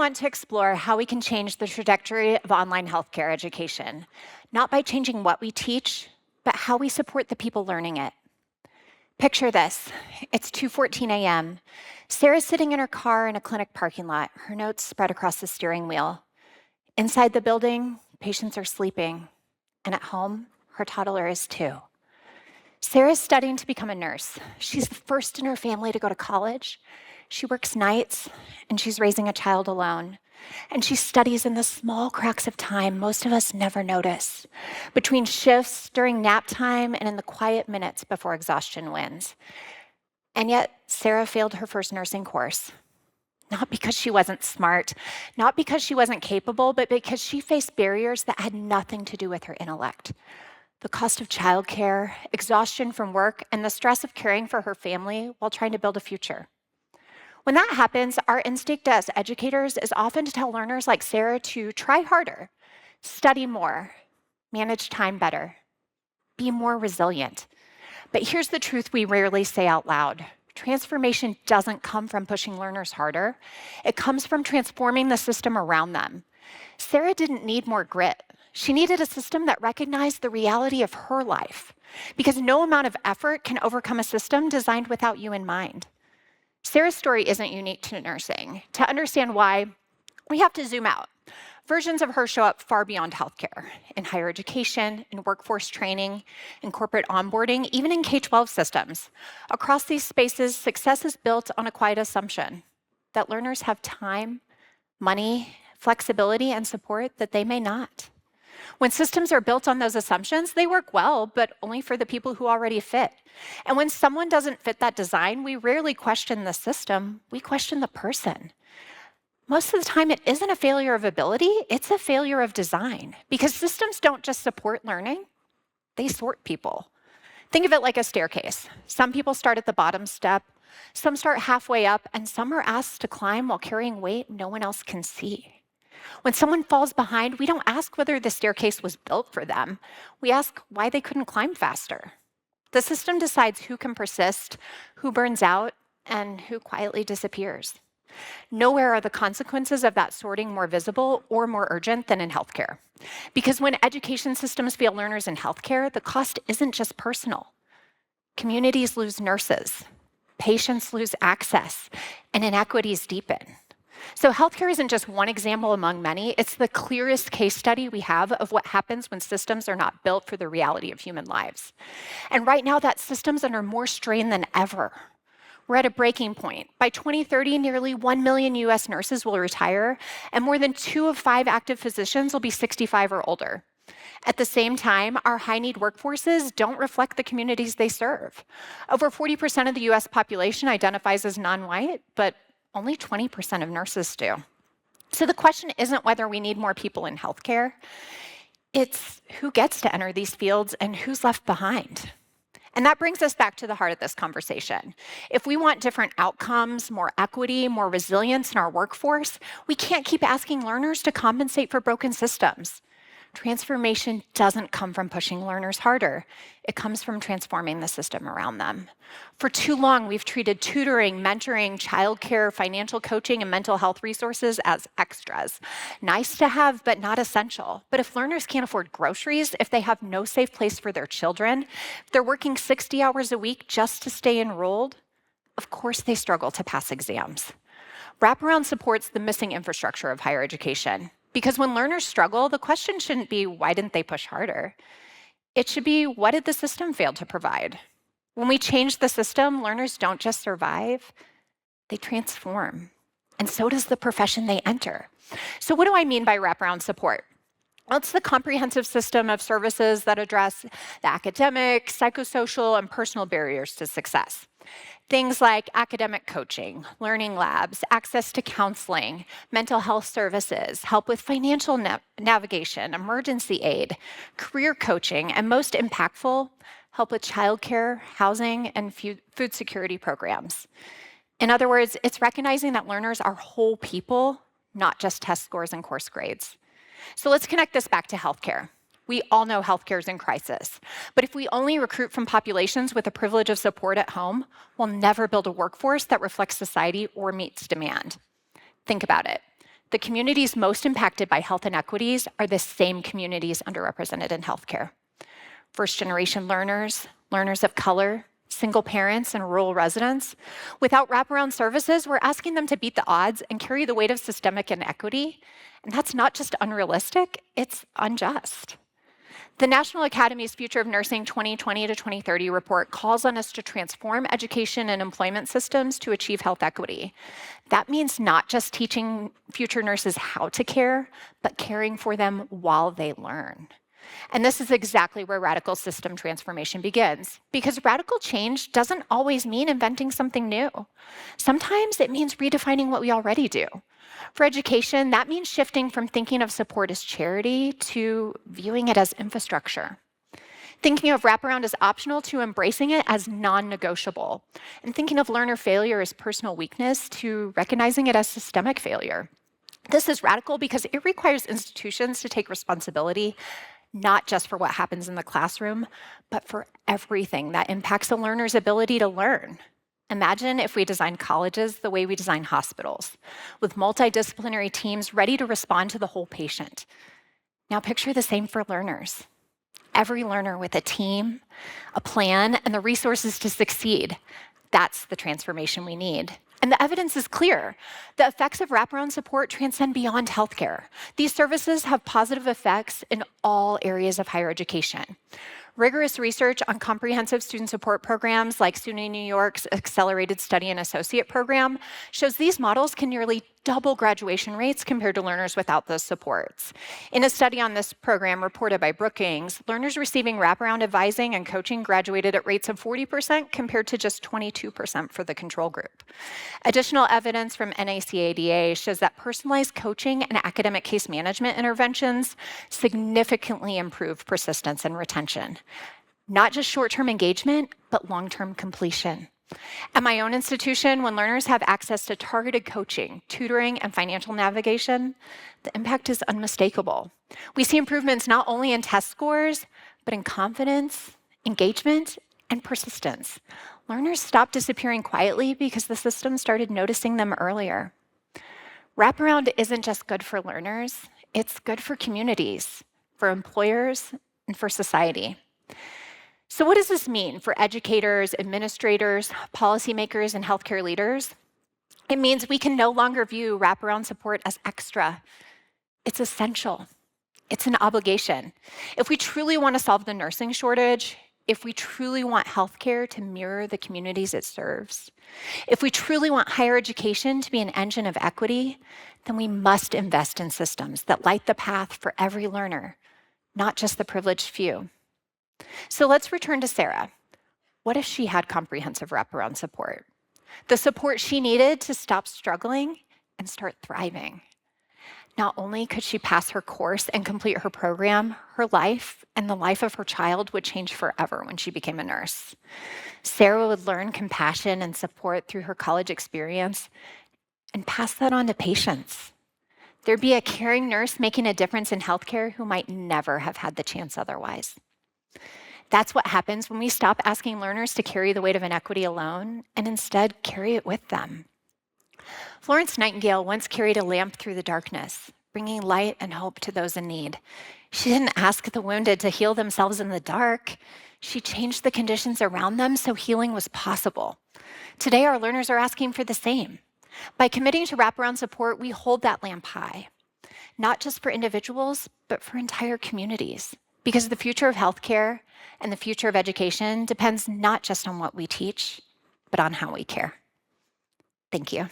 want to explore how we can change the trajectory of online healthcare education, not by changing what we teach, but how we support the people learning it. Picture this. It's 2:14 a.m. Sarah's sitting in her car in a clinic parking lot, her notes spread across the steering wheel. Inside the building, patients are sleeping, and at home, her toddler is too. Sarah's studying to become a nurse. She's the first in her family to go to college. She works nights, and she's raising a child alone. And she studies in the small cracks of time most of us never notice, between shifts, during nap time, and in the quiet minutes before exhaustion wins. And yet, Sarah failed her first nursing course. Not because she wasn't smart, not because she wasn't capable, but because she faced barriers that had nothing to do with her intellect. The cost of childcare, exhaustion from work, and the stress of caring for her family while trying to build a future. When that happens, our instinct as educators is often to tell learners like Sarah to try harder, study more, manage time better, be more resilient. But here's the truth we rarely say out loud. Transformation doesn't come from pushing learners harder. It comes from transforming the system around them. Sarah didn't need more grit. She needed a system that recognized the reality of her life, because no amount of effort can overcome a system designed without you in mind. Sarah's story isn't unique to nursing. To understand why, we have to zoom out. Versions of her show up far beyond healthcare, in higher education, in workforce training, in corporate onboarding, even in K-12 systems. Across these spaces, success is built on a quiet assumption that learners have time, money, flexibility, and support that they may not. When systems are built on those assumptions, they work well, but only for the people who already fit. And when someone doesn't fit that design, we rarely question the system, we question the person. Most of the time, it isn't a failure of ability, it's a failure of design. Because systems don't just support learning, they sort people. Think of it like a staircase. Some people start at the bottom step, some start halfway up, and some are asked to climb while carrying weight no one else can see. When someone falls behind, we don't ask whether the staircase was built for them. We ask why they couldn't climb faster. The system decides who can persist, who burns out, and who quietly disappears. Nowhere are the consequences of that sorting more visible or more urgent than in healthcare. Because when education systems fail learners in healthcare, the cost isn't just personal. Communities lose nurses, patients lose access, and inequities deepen. So healthcare isn't just one example among many, it's the clearest case study we have of what happens when systems are not built for the reality of human lives. And right now, that system's under more strain than ever. We're at a breaking point. By 2030, nearly 1 million US nurses will retire, and more than 2 of 5 active physicians will be 65 or older. At the same time, our high-need workforces don't reflect the communities they serve. Over 40% of the US population identifies as non-white, but only 20% of nurses do. So the question isn't whether we need more people in healthcare, it's who gets to enter these fields and who's left behind. And that brings us back to the heart of this conversation. If we want different outcomes, more equity, more resilience in our workforce, we can't keep asking learners to compensate for broken systems. Transformation doesn't come from pushing learners harder. It comes from transforming the system around them. For too long, we've treated tutoring, mentoring, childcare, financial coaching, and mental health resources as extras. Nice to have, but not essential. But if learners can't afford groceries, if they have no safe place for their children, if they're working 60 hours a week just to stay enrolled, of course they struggle to pass exams. Wraparound supports the missing infrastructure of higher education. Because when learners struggle, the question shouldn't be, why didn't they push harder? It should be, what did the system fail to provide? When we change the system, learners don't just survive, they transform. And so does the profession they enter. So what do I mean by wraparound support? Well, it's the comprehensive system of services that address the academic, psychosocial, and personal barriers to success. Things like academic coaching, learning labs, access to counseling, mental health services, help with financial navigation, emergency aid, career coaching, and most impactful, help with childcare, housing, and food security programs. In other words, it's recognizing that learners are whole people, not just test scores and course grades. So let's connect this back to healthcare. We all know healthcare is in crisis. But if we only recruit from populations with the privilege of support at home, we'll never build a workforce that reflects society or meets demand. Think about it. The communities most impacted by health inequities are the same communities underrepresented in healthcare. First-generation learners, learners of color, single parents, and rural residents. Without wraparound services, we're asking them to beat the odds and carry the weight of systemic inequity. And that's not just unrealistic, it's unjust. The National Academy's Future of Nursing 2020 to 2030 report calls on us to transform education and employment systems to achieve health equity. That means not just teaching future nurses how to care, but caring for them while they learn. And this is exactly where radical system transformation begins, because radical change doesn't always mean inventing something new. Sometimes it means redefining what we already do. For education, that means shifting from thinking of support as charity to viewing it as infrastructure. Thinking of wraparound as optional to embracing it as non-negotiable. And thinking of learner failure as personal weakness to recognizing it as systemic failure. This is radical because it requires institutions to take responsibility, not just for what happens in the classroom, but for everything that impacts a learner's ability to learn. Imagine if we designed colleges the way we design hospitals, with multidisciplinary teams ready to respond to the whole patient. Now picture the same for learners. Every learner with a team, a plan, and the resources to succeed. That's the transformation we need. And the evidence is clear. The effects of wraparound support transcend beyond healthcare. These services have positive effects in all areas of higher education. Rigorous research on comprehensive student support programs like SUNY New York's Accelerated Study and Associate Program shows these models can nearly double graduation rates compared to learners without those supports. In a study on this program reported by Brookings, learners receiving wraparound advising and coaching graduated at rates of 40% compared to just 22% for the control group. Additional evidence from NACADA shows that personalized coaching and academic case management interventions significantly improve persistence and retention. Not just short-term engagement, but long-term completion. At my own institution, when learners have access to targeted coaching, tutoring, and financial navigation, the impact is unmistakable. We see improvements not only in test scores, but in confidence, engagement, and persistence. Learners stopped disappearing quietly because the system started noticing them earlier. Wraparound isn't just good for learners, it's good for communities, for employers, and for society. So what does this mean for educators, administrators, policymakers, and healthcare leaders? It means we can no longer view wraparound support as extra. It's essential. It's an obligation. If we truly want to solve the nursing shortage, if we truly want healthcare to mirror the communities it serves, if we truly want higher education to be an engine of equity, then we must invest in systems that light the path for every learner, not just the privileged few. So let's return to Sarah. What if she had comprehensive wraparound support? The support she needed to stop struggling and start thriving. Not only could she pass her course and complete her program, her life and the life of her child would change forever when she became a nurse. Sarah would learn compassion and support through her college experience and pass that on to patients. There'd be a caring nurse making a difference in healthcare who might never have had the chance otherwise. That's what happens when we stop asking learners to carry the weight of inequity alone and instead carry it with them. Florence Nightingale once carried a lamp through the darkness, bringing light and hope to those in need. She didn't ask the wounded to heal themselves in the dark. She changed the conditions around them so healing was possible. Today, our learners are asking for the same. By committing to wraparound support, we hold that lamp high, not just for individuals, but for entire communities. Because the future of healthcare and the future of education depends not just on what we teach, but on how we care. Thank you.